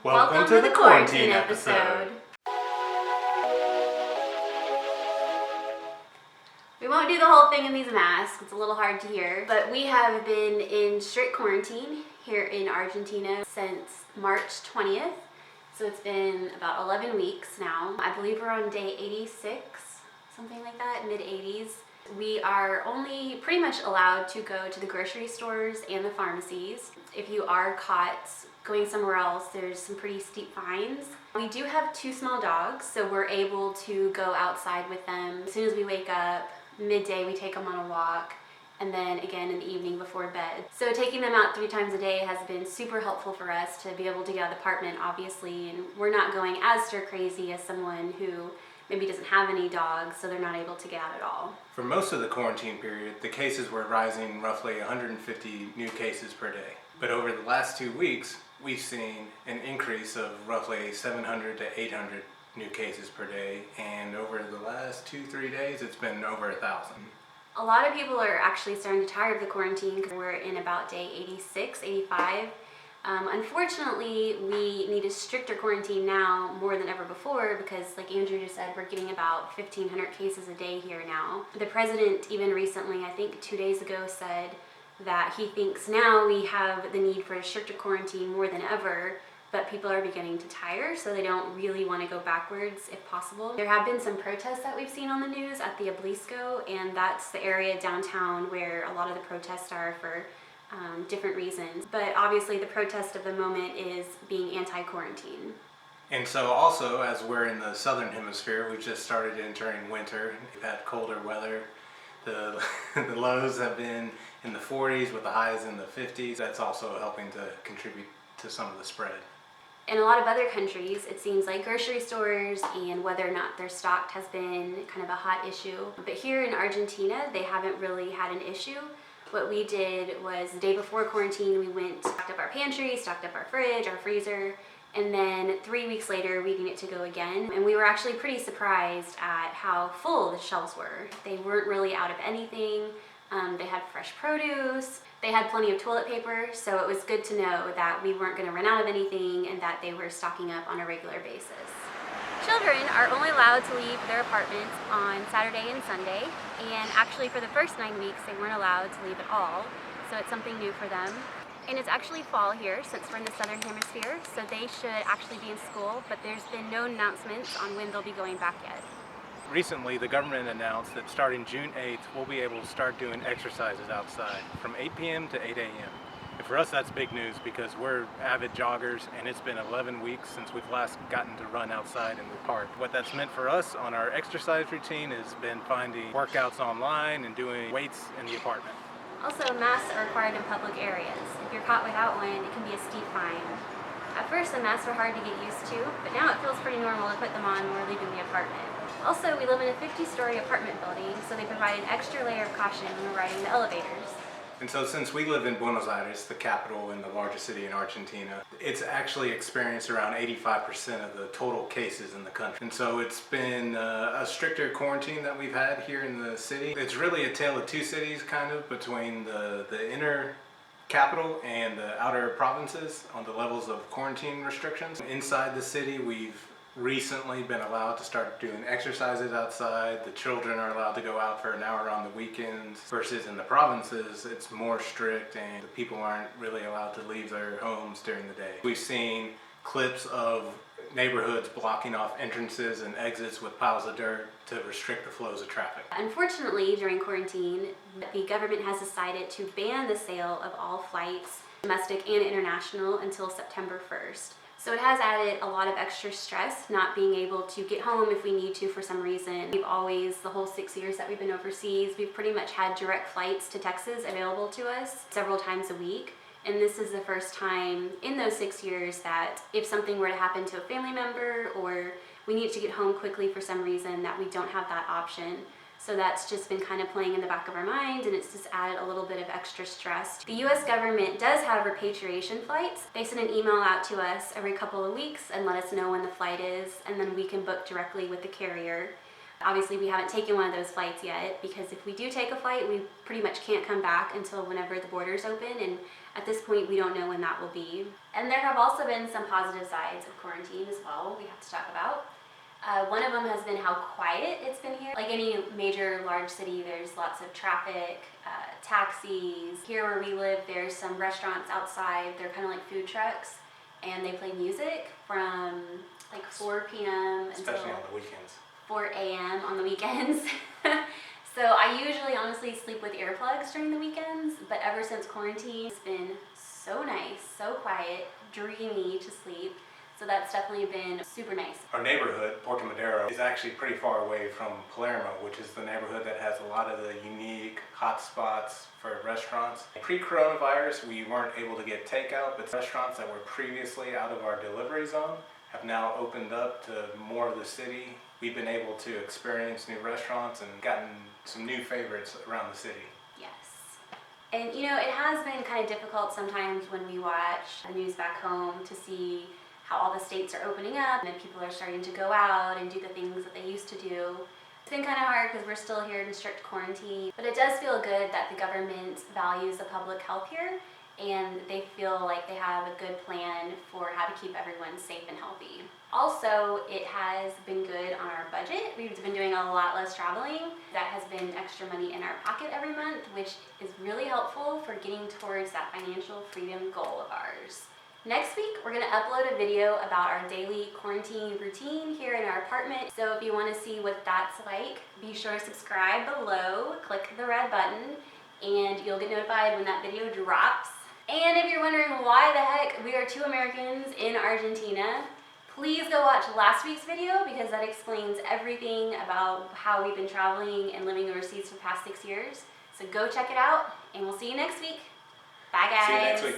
Welcome to the quarantine episode. We won't do the whole thing in these masks, it's a little hard to hear, but we have been in strict quarantine here in Argentina since March 20th. So it's been about 11 weeks now. I believe we're on day 86, something like that, mid-80s. We are only pretty much allowed to go to the grocery stores and the pharmacies. If you are caught going somewhere else, there's some pretty steep fines. We do have 2 small dogs, so we're able to go outside with them. As soon as we wake up, midday we take them on a walk, and then again in the evening before bed. So taking them out 3 times a day has been super helpful for us to be able to get out of the apartment, obviously, and we're not going as stir crazy as someone who maybe doesn't have any dogs, so they're not able to get out at all. For most of the quarantine period, the cases were rising roughly 150 new cases per day. But over the last 2 weeks, we've seen an increase of roughly 700 to 800 new cases per day, and over the last 2-3 days, it's been over 1,000. A lot of people are actually starting to tire of the quarantine because we're in about day 86, 85. Unfortunately, we need a stricter quarantine now more than ever before because, like Andrew just said, we're getting about 1,500 cases a day here now. The president even recently, I think 2 days ago, said that he thinks now we have the need for a stricter quarantine more than ever, but people are beginning to tire, so they don't really want to go backwards if possible. There have been some protests that we've seen on the news at the Obelisco, and that's the area downtown where a lot of the protests are for different reasons. But obviously the protest of the moment is being anti-quarantine. And so also, as we're in the southern hemisphere, we've just started entering winter. We've had colder weather. The lows have been in the 40s with the highs in the 50s. That's also helping to contribute to some of the spread. In a lot of other countries, it seems like grocery stores and whether or not they're stocked has been kind of a hot issue. But here in Argentina, they haven't really had an issue. What we did was the day before quarantine, we went, stocked up our pantry, stocked up our fridge, our freezer, and then 3 weeks later, we needed to go again. And we were actually pretty surprised at how full the shelves were. They weren't really out of anything. They had fresh produce. They had plenty of toilet paper, so it was good to know that we weren't going to run out of anything and that they were stocking up on a regular basis. Children are only allowed to leave their apartments on Saturday and Sunday, and actually for the first 9 weeks they weren't allowed to leave at all, so it's something new for them. And it's actually fall here since we're in the southern hemisphere, so they should actually be in school, but there's been no announcements on when they'll be going back yet. Recently, the government announced that starting June 8th, we'll be able to start doing exercises outside from 8 p.m. to 8 a.m. And for us, that's big news because we're avid joggers, and it's been 11 weeks since we've last gotten to run outside in the park. What that's meant for us on our exercise routine has been finding workouts online and doing weights in the apartment. Also, masks are required in public areas. If you're caught without one, it can be a steep fine. At first, the masks were hard to get used to, but now it feels pretty normal to put them on when we're leaving the apartment. Also, we live in a 50-story apartment building, so they provide an extra layer of caution when we're riding the elevators. And so since we live in Buenos Aires, the capital and the largest city in Argentina, it's actually experienced around 85% of the total cases in the country. And so it's been a stricter quarantine that we've had here in the city. It's really a tale of 2 cities, kind of, between the inner capital and the outer provinces on the levels of quarantine restrictions. Inside the city, we've recently been allowed to start doing exercises outside. The children are allowed to go out for an hour on the weekends, versus in the provinces it's more strict and the people aren't really allowed to leave their homes during the day. We've seen clips of neighborhoods blocking off entrances and exits with piles of dirt to restrict the flows of traffic. Unfortunately, during quarantine, the government has decided to ban the sale of all flights, domestic and international, until September 1st. So it has added a lot of extra stress not being able to get home if we need to for some reason. We've always, the whole 6 years that we've been overseas, we've pretty much had direct flights to Texas available to us several times a week. And this is the first time in those 6 years that if something were to happen to a family member or we need to get home quickly for some reason, that we don't have that option. So that's just been kind of playing in the back of our mind, and it's just added a little bit of extra stress. The US government does have repatriation flights. They send an email out to us every couple of weeks and let us know when the flight is, and then we can book directly with the carrier. Obviously, we haven't taken one of those flights yet because if we do take a flight, we pretty much can't come back until whenever the borders open, and at this point, we don't know when that will be. And there have also been some positive sides of quarantine as well we have to talk about. One of them has been how quiet it's been here. Like any major large city, there's lots of traffic, taxis. Here where we live, there's some restaurants outside. They're kind of like food trucks, and they play music from like 4 p.m. Especially until on the weekends. 4 a.m. on the weekends. So I usually honestly sleep with earplugs during the weekends, but ever since quarantine, it's been so nice, so quiet, dreamy to sleep. So that's definitely been super nice. Our neighborhood, Puerto Madero, is actually pretty far away from Palermo, which is the neighborhood that has a lot of the unique hot spots for restaurants. Pre-coronavirus, we weren't able to get takeout, but restaurants that were previously out of our delivery zone have now opened up to more of the city. We've been able to experience new restaurants and gotten some new favorites around the city. Yes. And you know, it has been kind of difficult sometimes when we watch the news back home to see how all the states are opening up and people are starting to go out and do the things that they used to do. It's been kind of hard because we're still here in strict quarantine, but it does feel good that the government values the public health here and they feel like they have a good plan for how to keep everyone safe and healthy. Also, it has been good on our budget. We've been doing a lot less traveling. That has been extra money in our pocket every month, which is really helpful for getting towards that financial freedom goal of ours. Next week, we're going to upload a video about our daily quarantine routine here in our apartment. So if you want to see what that's like, be sure to subscribe below, click the red button, and you'll get notified when that video drops. And if you're wondering why the heck we are 2 Americans in Argentina, please go watch last week's video because that explains everything about how we've been traveling and living overseas for the past 6 years. So go check it out, and we'll see you next week. Bye, guys. See you next week.